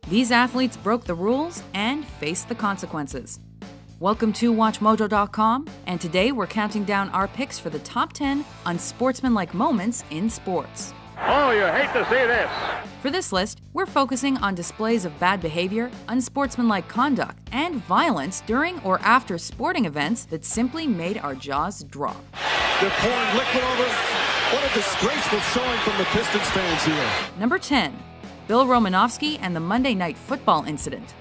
These athletes broke the rules and faced the consequences. Welcome to WatchMojo.com, and today we're counting down our picks for the top 10 unsportsmanlike moments in sports. Oh, you hate to see this. For this list, we're focusing on displays of bad behavior, unsportsmanlike conduct, and violence during or after sporting events that simply made our jaws drop. They're pouring liquid over. What a disgraceful showing from the Pistons fans here. Number 10. Bill Romanofsky and the Monday Night Football incident.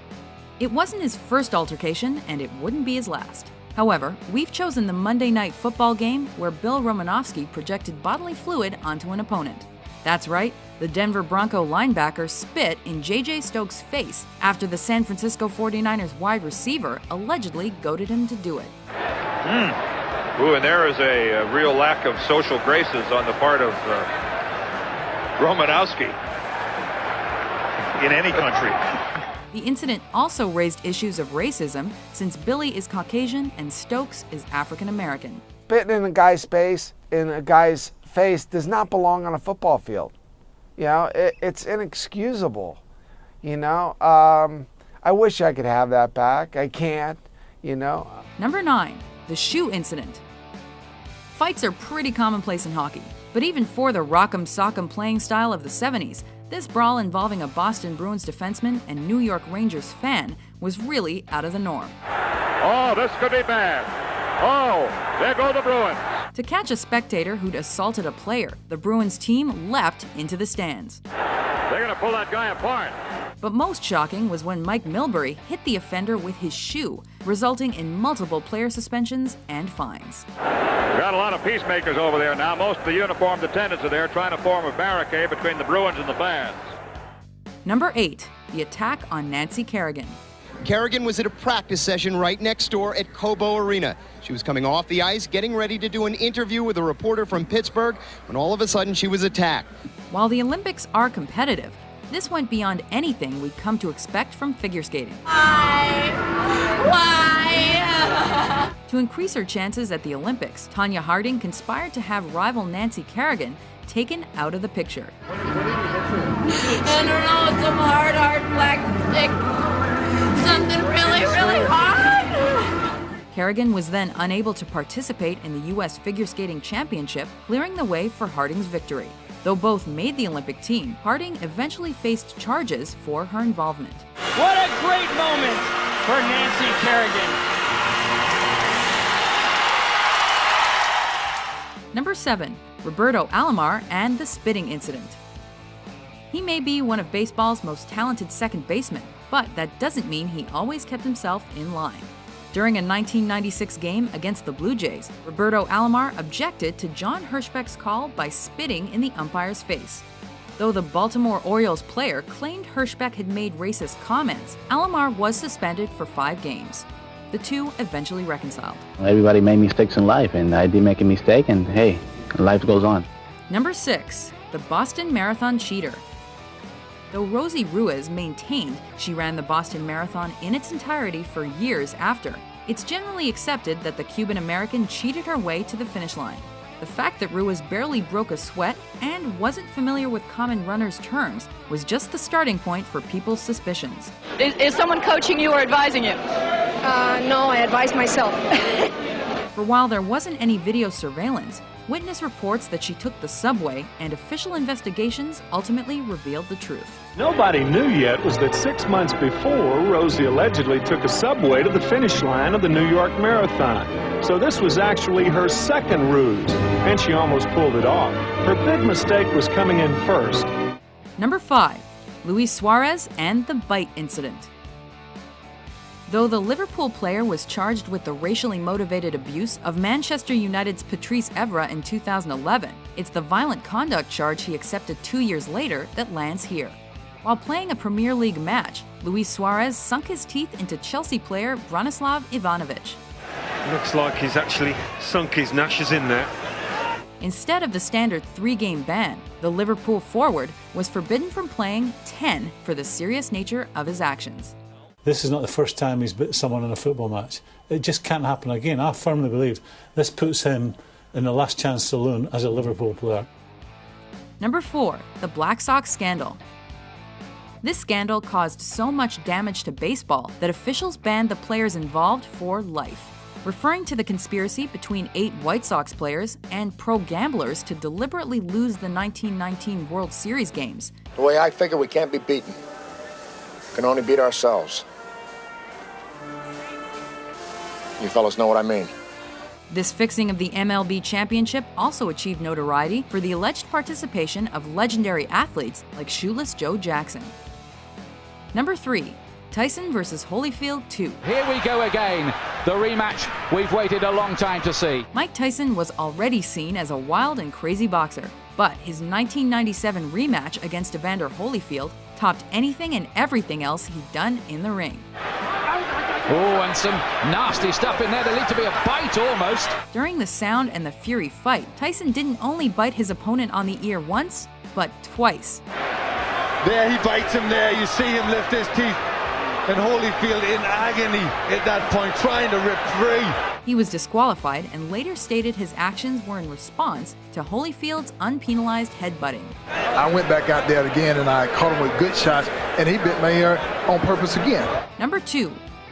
It wasn't his first altercation, and it wouldn't be his last. However, we've chosen the Monday Night Football game where Bill Romanofsky projected bodily fluid onto an opponent. That's right, the Denver Bronco linebacker spit in J.J. Stokes' face after the San Francisco 49ers wide receiver allegedly goaded him to do it. Ooh, and there is a real lack of social graces on the part of Romanowski in any country. The incident also raised issues of racism since Billy is Caucasian and Stokes is African American. Spitting in a guy's face, does not belong on a football field. You know, it's inexcusable. You know, I wish I could have that back. I can't, you know. Number 9, the shoe incident. Fights are pretty commonplace in hockey, but even for the rock'em sock'em playing style of the 70s, this brawl involving a Boston Bruins defenseman and New York Rangers fan was really out of the norm. Oh, this could be bad. Oh, there go the Bruins. To catch a spectator who'd assaulted a player, the Bruins team leapt into the stands. They're going to pull that guy apart. But most shocking was when Mike Milbury hit the offender with his shoe, resulting in multiple player suspensions and fines. We've got a lot of peacemakers over there now. Most of the uniformed attendants are there trying to form a barricade between the Bruins and the fans. Number 8, the attack on Nancy Kerrigan. Kerrigan was at a practice session right next door at Cobo Arena. She was coming off the ice, getting ready to do an interview with a reporter from Pittsburgh, when all of a sudden she was attacked. While the Olympics are competitive, this went beyond anything we'd come to expect from figure skating. Why? To increase her chances at the Olympics, Tanya Harding conspired to have rival Nancy Kerrigan taken out of the picture. I don't know, some hard black stick. Something really, really hard. Kerrigan was then unable to participate in the U.S. Figure Skating Championship, clearing the way for Harding's victory. Though both made the Olympic team, Harding eventually faced charges for her involvement. What a great moment for Nancy Kerrigan. Number 7, Roberto Alomar and the spitting incident. He may be one of baseball's most talented second basemen, but that doesn't mean he always kept himself in line. During a 1996 game against the Blue Jays, Roberto Alomar objected to John Hirschbeck's call by spitting in the umpire's face. Though the Baltimore Orioles player claimed Hirschbeck had made racist comments, Alomar was suspended for 5 games. The two eventually reconciled. Everybody made mistakes in life, and I did make a mistake, and hey, life goes on. Number 6, the Boston Marathon cheater. Though Rosie Ruiz maintained she ran the Boston Marathon in its entirety for years after, it's generally accepted that the Cuban-American cheated her way to the finish line. The fact that Ruiz barely broke a sweat and wasn't familiar with common runners' terms was just the starting point for people's suspicions. Is someone coaching you or advising you? No, I advise myself. For while there wasn't any video surveillance, witness reports that she took the subway, and official investigations ultimately revealed the truth. Nobody knew yet was that 6 months before, Rosie allegedly took a subway to the finish line of the New York Marathon. So this was actually her second ruse, and she almost pulled it off. Her big mistake was coming in first. Number 5, Luis Suarez and the bite incident. Though the Liverpool player was charged with the racially motivated abuse of Manchester United's Patrice Evra in 2011, it's the violent conduct charge he accepted 2 years later that lands here. While playing a Premier League match, Luis Suarez sunk his teeth into Chelsea player Branislav Ivanovic. Looks like he's actually sunk his gnashes in there. Instead of the standard 3-game ban, the Liverpool forward was forbidden from playing 10 for the serious nature of his actions. This is not the first time he's bit someone in a football match. It just can't happen again. I firmly believe this puts him in the last chance saloon as a Liverpool player. Number 4, the Black Sox scandal. This scandal caused so much damage to baseball that officials banned the players involved for life, referring to the conspiracy between 8 White Sox players and pro-gamblers to deliberately lose the 1919 World Series games. The way I figure, we can't be beaten. We can only beat ourselves. You fellas know what I mean. This fixing of the MLB championship also achieved notoriety for the alleged participation of legendary athletes like Shoeless Joe Jackson. Number 3, Tyson versus Holyfield 2. Here we go again, the rematch we've waited a long time to see. Mike Tyson was already seen as a wild and crazy boxer, but his 1997 rematch against Evander Holyfield topped anything and everything else he'd done in the ring. Oh, and some nasty stuff in there that lead to be a bite almost. During the Sound and the Fury fight, Tyson didn't only bite his opponent on the ear once, but twice. There he bites him there, you see him lift his teeth. And Holyfield in agony at that point, trying to rip free. He was disqualified and later stated his actions were in response to Holyfield's unpenalized headbutting. I went back out there again and I caught him with good shots, and he bit my ear on purpose again. Number 2,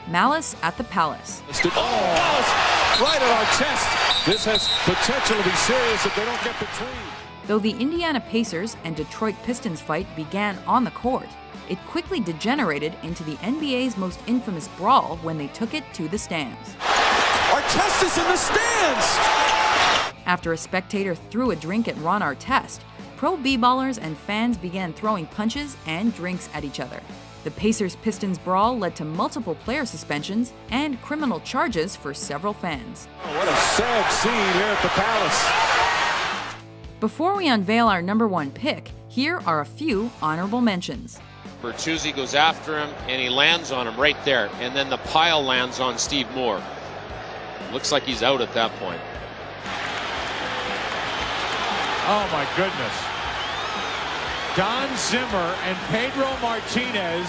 Malice at the Palace. Oh, Malice right at our chest. This has potential to be serious if they don't get between. Though the Indiana Pacers and Detroit Pistons fight began on the court, it quickly degenerated into the NBA's most infamous brawl when they took it to the stands. Artest is in the stands! After a spectator threw a drink at Ron Artest, pro b-ballers and fans began throwing punches and drinks at each other. The Pacers-Pistons brawl led to multiple player suspensions and criminal charges for several fans. Oh, what a sad scene here at the Palace. Before we unveil our number 1 pick, here are a few honorable mentions. Bertuzzi goes after him, and he lands on him right there. And then the pile lands on Steve Moore. Looks like he's out at that point. Oh, my goodness. Don Zimmer and Pedro Martinez.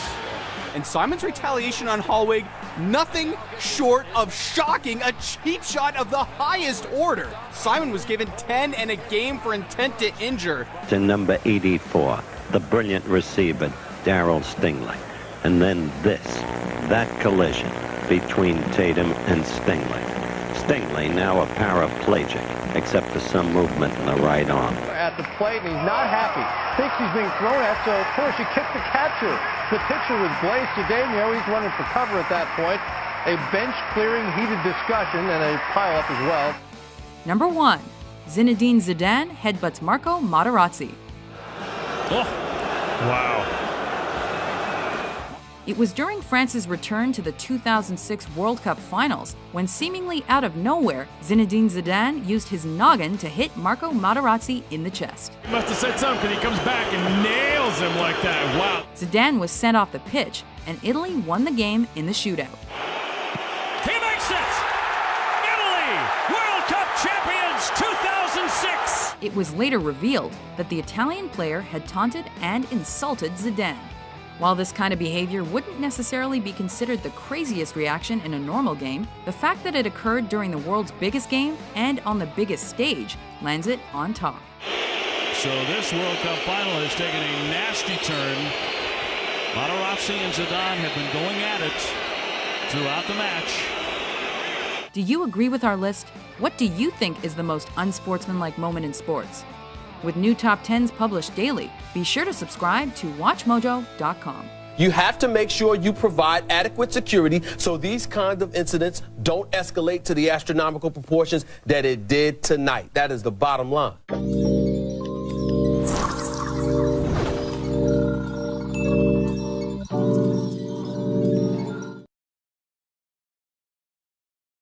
And Simon's retaliation on Hallwig, nothing short of shocking, a cheap shot of the highest order. Simon was given 10 and a game for intent to injure. To number 84, the brilliant receiver, Darryl Stingley. And then that collision between Tatum and Stingley. Stingley now a paraplegic, except for some movement in the right arm. At the plate, and he's not happy. Thinks he's being thrown at, so of course he kicked the catcher. The pitcher was Blaise Cedeno. He's running for cover at that point. A bench-clearing heated discussion and a pile-up as well. Number 1, Zinedine Zidane headbutts Marco Materazzi. Oh, wow. It was during France's return to the 2006 World Cup finals when, seemingly out of nowhere, Zinedine Zidane used his noggin to hit Marco Materazzi in the chest. He must have said something because he comes back and nails him like that. Wow. Zidane was sent off the pitch, and Italy won the game in the shootout. He makes it! Italy, World Cup champions 2006! It was later revealed that the Italian player had taunted and insulted Zidane. While this kind of behavior wouldn't necessarily be considered the craziest reaction in a normal game, the fact that it occurred during the world's biggest game and on the biggest stage lands it on top. So this World Cup final has taken a nasty turn. Materazzi and Zidane have been going at it throughout the match. Do you agree with our list? What do you think is the most unsportsmanlike moment in sports? With new top 10s published daily, be sure to subscribe to WatchMojo.com. You have to make sure you provide adequate security so these kinds of incidents don't escalate to the astronomical proportions that it did tonight. That is the bottom line.